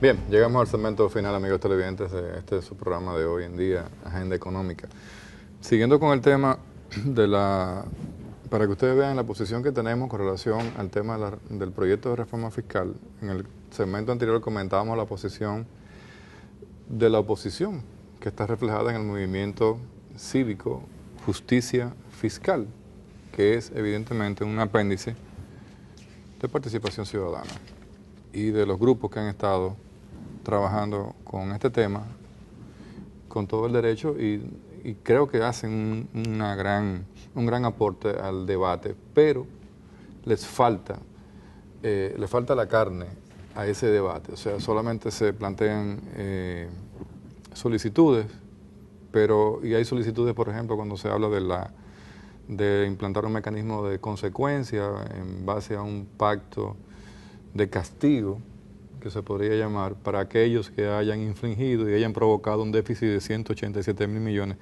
Bien, llegamos al segmento final, amigos televidentes, de este es su programa de hoy en día, Agenda Económica. Siguiendo con el tema para que ustedes vean la posición que tenemos con relación al tema del proyecto de reforma fiscal. En el segmento anterior comentábamos la posición de la oposición, que está reflejada en el movimiento cívico Justicia Fiscal, que es evidentemente un apéndice de participación ciudadana y de los grupos que han estado trabajando con este tema con todo el derecho y creo que hacen un gran aporte al debate, pero les falta la carne a ese debate. O sea, solamente se plantean solicitudes, y hay solicitudes, por ejemplo, cuando se habla de implantar un mecanismo de consecuencia en base a un pacto de castigo, que se podría llamar, para aquellos que hayan infringido y hayan provocado un déficit de 187 mil millones.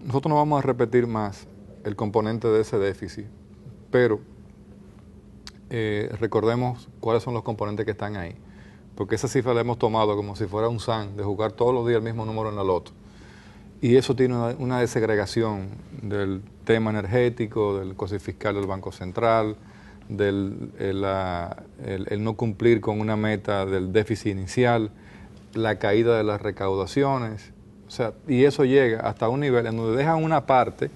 Nosotros no vamos a repetir más el componente de ese déficit, pero recordemos cuáles son los componentes que están ahí, porque esa cifra la hemos tomado como si fuera un SAN, de jugar todos los días el mismo número en la loto. Y eso tiene una desegregación del tema energético, del COSI fiscal del Banco Central, el no cumplir con una meta del déficit inicial, la caída de las recaudaciones, o sea, y eso llega hasta un nivel en donde dejan una parte,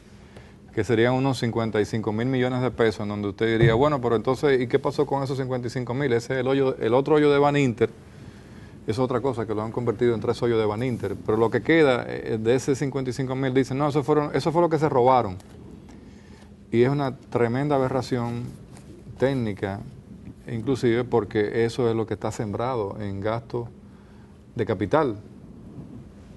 que serían unos 55 mil millones de pesos, en donde usted diría, bueno, pero entonces, ¿y qué pasó con esos 55 mil? Ese es el otro hoyo de Baninter, es otra cosa, que lo han convertido en 3 hoyos de Baninter, pero lo que queda de ese 55 mil, dicen, no, eso fue lo que se robaron. Y es una tremenda aberración técnica, inclusive porque eso es lo que está sembrado en gasto de capital,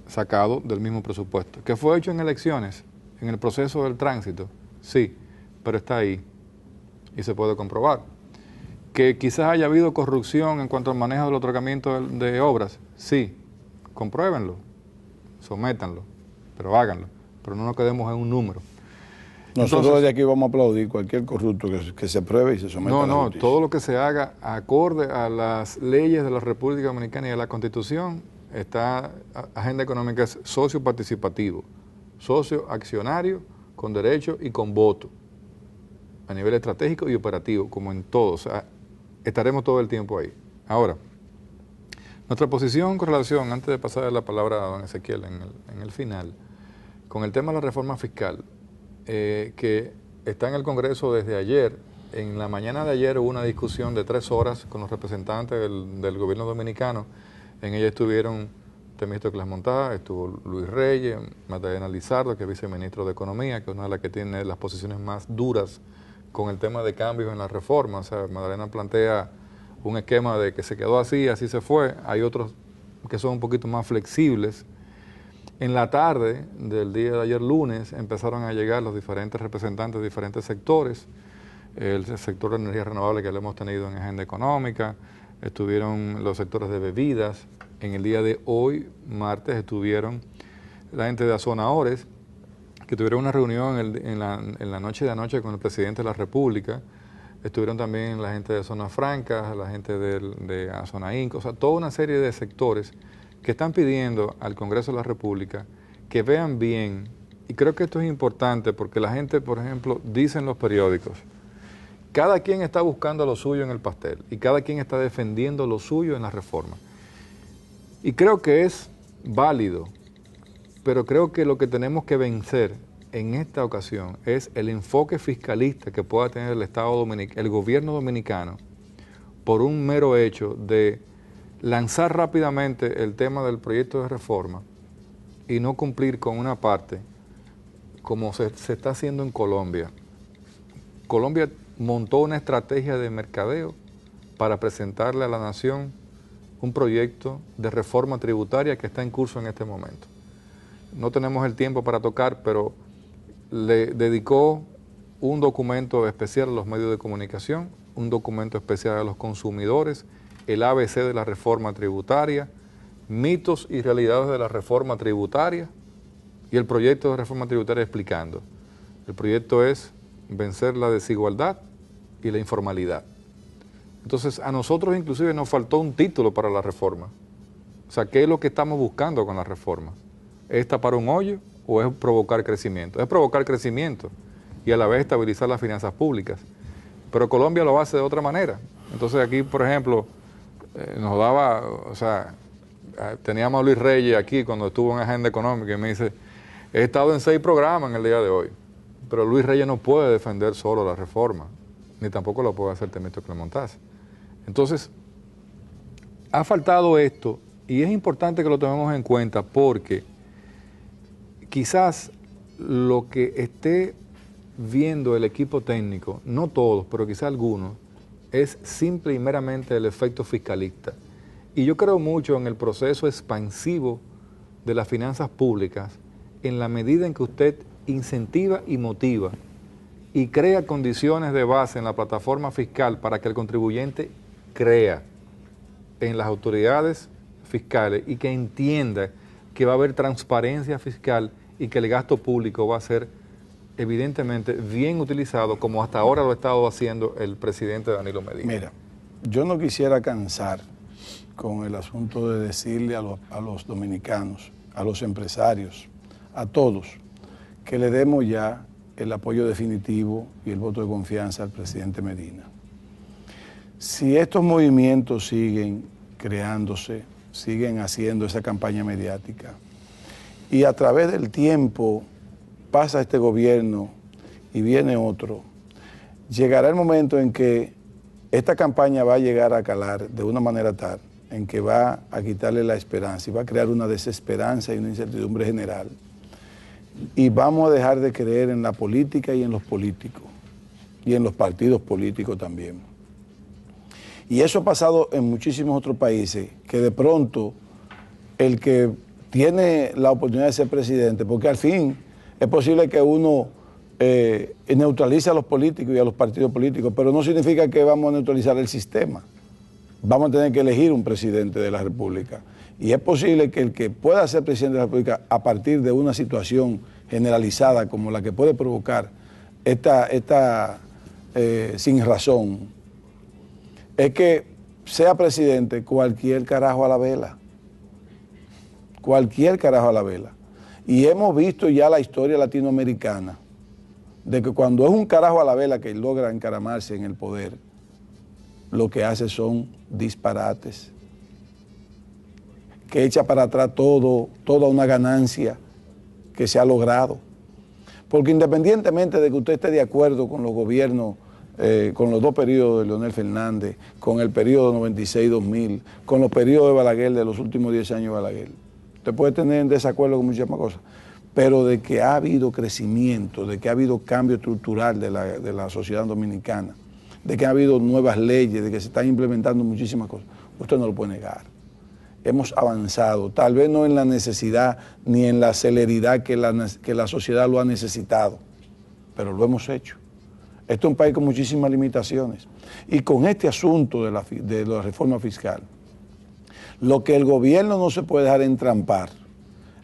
sacado del mismo presupuesto. ¿Que fue hecho en elecciones, en el proceso del tránsito? Sí, pero está ahí y se puede comprobar. ¿Que quizás haya habido corrupción en cuanto al manejo del otorgamiento de obras? Sí, compruébenlo, sométanlo, pero háganlo, pero no nos quedemos en un número. Nosotros entonces, desde aquí vamos a aplaudir cualquier corrupto que se pruebe y se someta a la justicia. Todo lo que se haga acorde a las leyes de la República Dominicana y a la Constitución. Agenda Económica es socio participativo, socio accionario con derecho y con voto, a nivel estratégico y operativo, como en todo. O sea, estaremos todo el tiempo ahí. Ahora, nuestra posición con relación, antes de pasar la palabra a don Ezequiel en el final, con el tema de la reforma fiscal, que está en el Congreso desde ayer. En la mañana de ayer hubo una discusión de 3 horas con los representantes del gobierno dominicano. En ella estuvieron Temístocles Clasmontá, estuvo Luis Reyes, Magdalena Lizardo, que es viceministro de Economía, que es una de las que tiene las posiciones más duras con el tema de cambios en la reforma. O sea, Magdalena plantea un esquema de que se quedó así se fue. Hay otros que son un poquito más flexibles. En la tarde del día de ayer lunes empezaron a llegar los diferentes representantes de diferentes sectores, el sector de energía renovable que lo hemos tenido en Agenda Económica, estuvieron los sectores de bebidas. En el día de hoy, martes, estuvieron la gente de Azona Ores, que tuvieron una reunión en la noche de anoche con el presidente de la República. Estuvieron también la gente de Zona Franca, la gente de Azona Inc., o sea, toda una serie de sectores que están pidiendo al Congreso de la República que vean bien, y creo que esto es importante porque la gente, por ejemplo, dice en los periódicos, cada quien está buscando lo suyo en el pastel y cada quien está defendiendo lo suyo en la reforma. Y creo que es válido, pero creo que lo que tenemos que vencer en esta ocasión es el enfoque fiscalista que pueda tener el gobierno dominicano por un mero hecho de lanzar rápidamente el tema del proyecto de reforma y no cumplir con una parte como se está haciendo en Colombia. Colombia montó una estrategia de mercadeo para presentarle a la nación un proyecto de reforma tributaria que está en curso en este momento. No tenemos el tiempo para tocar, pero le dedicó un documento especial a los medios de comunicación, un documento especial a los consumidores, el ABC de la reforma tributaria, mitos y realidades de la reforma tributaria y el proyecto de reforma tributaria explicando. El proyecto es vencer la desigualdad y la informalidad. Entonces, a nosotros inclusive nos faltó un título para la reforma. O sea, ¿qué es lo que estamos buscando con la reforma? ¿Es tapar un hoyo o es provocar crecimiento? Es provocar crecimiento y a la vez estabilizar las finanzas públicas. Pero Colombia lo hace de otra manera. Entonces aquí, por ejemplo, nos daba, o sea, teníamos a Luis Reyes aquí cuando estuvo en Agenda Económica y me dice, he estado en 6 programas en el día de hoy, pero Luis Reyes no puede defender solo la reforma, ni tampoco lo puede hacer Temístocles Montaz. Entonces, ha faltado esto y es importante que lo tomemos en cuenta porque quizás lo que esté viendo el equipo técnico, no todos, pero quizás algunos, es simple y meramente el efecto fiscalista. Y yo creo mucho en el proceso expansivo de las finanzas públicas en la medida en que usted incentiva y motiva y crea condiciones de base en la plataforma fiscal para que el contribuyente crea en las autoridades fiscales y que entienda que va a haber transparencia fiscal y que el gasto público va a ser evidentemente bien utilizado como hasta ahora lo ha estado haciendo el presidente Danilo Medina. Mira, yo no quisiera cansar con el asunto de decirle a los dominicanos, a los empresarios, a todos, que le demos ya el apoyo definitivo y el voto de confianza al presidente Medina. Si estos movimientos siguen creándose, siguen haciendo esa campaña mediática y a través del tiempo pasa este gobierno y viene otro, llegará el momento en que esta campaña va a llegar a calar de una manera tal en que va a quitarle la esperanza y va a crear una desesperanza y una incertidumbre general. Y vamos a dejar de creer en la política y en los políticos y en los partidos políticos también. Y eso ha pasado en muchísimos otros países, que de pronto el que tiene la oportunidad de ser presidente, porque al fin es posible que uno neutralice a los políticos y a los partidos políticos, pero no significa que vamos a neutralizar el sistema. Vamos a tener que elegir un presidente de la República. Y es posible que el que pueda ser presidente de la República a partir de una situación generalizada como la que puede provocar esta sin razón, es que sea presidente cualquier carajo a la vela. Cualquier carajo a la vela. Y hemos visto ya la historia latinoamericana de que cuando es un carajo a la vela que logra encaramarse en el poder, lo que hace son disparates, que echa para atrás toda una ganancia que se ha logrado. Porque independientemente de que usted esté de acuerdo con los gobiernos, con los 2 periodos de Leonel Fernández, con el periodo 96-2000, con los periodos de Balaguer, de los últimos 10 años de Balaguer, usted puede tener en desacuerdo con muchísimas cosas, pero de que ha habido crecimiento, de que ha habido cambio estructural de la sociedad dominicana, de que ha habido nuevas leyes, de que se están implementando muchísimas cosas, usted no lo puede negar. Hemos avanzado, tal vez no en la necesidad ni en la celeridad que la sociedad lo ha necesitado, pero lo hemos hecho. Este es un país con muchísimas limitaciones. Y con este asunto de la reforma fiscal, lo que el gobierno no se puede dejar entrampar,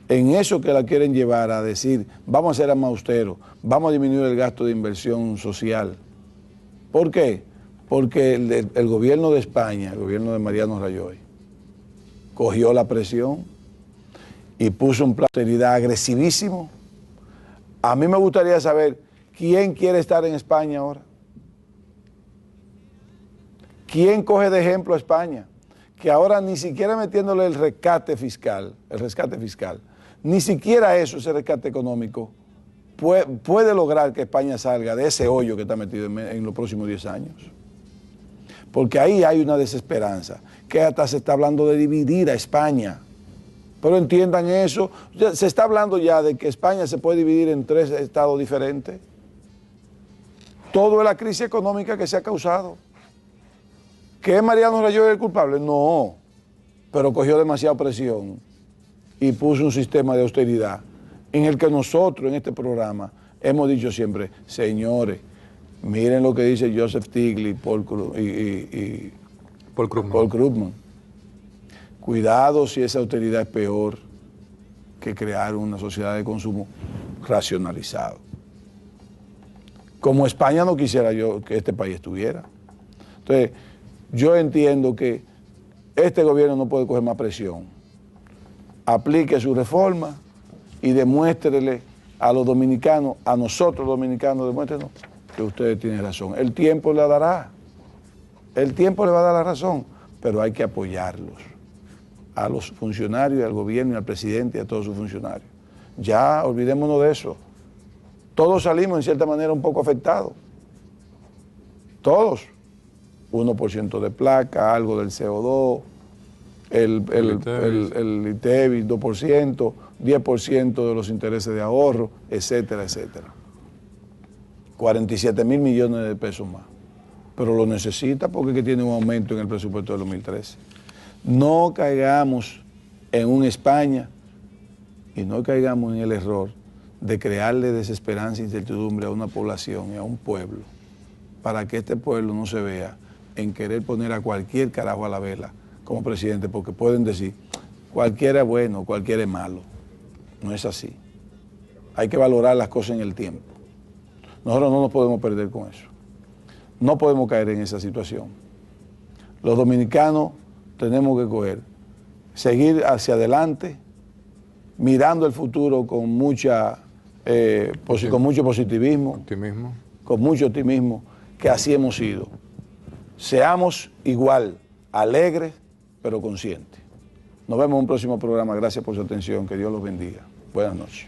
en eso que la quieren llevar a decir, vamos a ser más austeros, vamos a disminuir el gasto de inversión social. ¿Por qué? Porque el gobierno de España, el gobierno de Mariano Rajoy, cogió la presión y puso un plan de austeridad agresivísimo. A mí me gustaría saber quién quiere estar en España ahora. ¿Quién coge de ejemplo a España? Que ahora ni siquiera metiéndole el rescate fiscal, ni siquiera eso, ese rescate económico, puede lograr que España salga de ese hoyo que está metido en los próximos 10 años. Porque ahí hay una desesperanza, que hasta se está hablando de dividir a España. Pero entiendan eso, se está hablando ya de que España se puede dividir en 3 estados diferentes. Todo es la crisis económica que se ha causado. ¿Que es Mariano Rajoy el culpable? No, pero cogió demasiada presión y puso un sistema de austeridad en el que nosotros en este programa hemos dicho siempre, señores, miren lo que dice Joseph Stiglitz y Paul Krugman. Cuidado si esa austeridad es peor que crear una sociedad de consumo racionalizado. Como España no quisiera yo que este país estuviera. Entonces, yo entiendo que este gobierno no puede coger más presión aplique su reforma y demuéstrele a los dominicanos, a nosotros dominicanos, demuéstrenos que ustedes tienen razón. El tiempo le dará, el tiempo le va a dar la razón, pero hay que apoyarlos, a los funcionarios, al gobierno y al presidente y a todos sus funcionarios. Ya olvidémonos de eso. Todos salimos en cierta manera un poco afectados. Todos. 1% de placa, algo del CO2, el ITEVIS 2%, 10% de los intereses de ahorro, etcétera, etcétera. 47 mil millones de pesos más. Pero lo necesita porque es que tiene un aumento en el presupuesto del 2013. No caigamos en un España y no caigamos en el error de crearle desesperanza e incertidumbre a una población y a un pueblo, para que este pueblo no se vea en querer poner a cualquier carajo a la vela como presidente, porque pueden decir, cualquiera es bueno, cualquiera es malo. No es así. Hay que valorar las cosas en el tiempo. Nosotros no nos podemos perder con eso. No podemos caer en esa situación. Los dominicanos tenemos que seguir hacia adelante, mirando el futuro con mucho positivismo, con mucho optimismo, que así hemos sido. Seamos igual, alegres, pero conscientes. Nos vemos en un próximo programa. Gracias por su atención. Que Dios los bendiga. Buenas noches.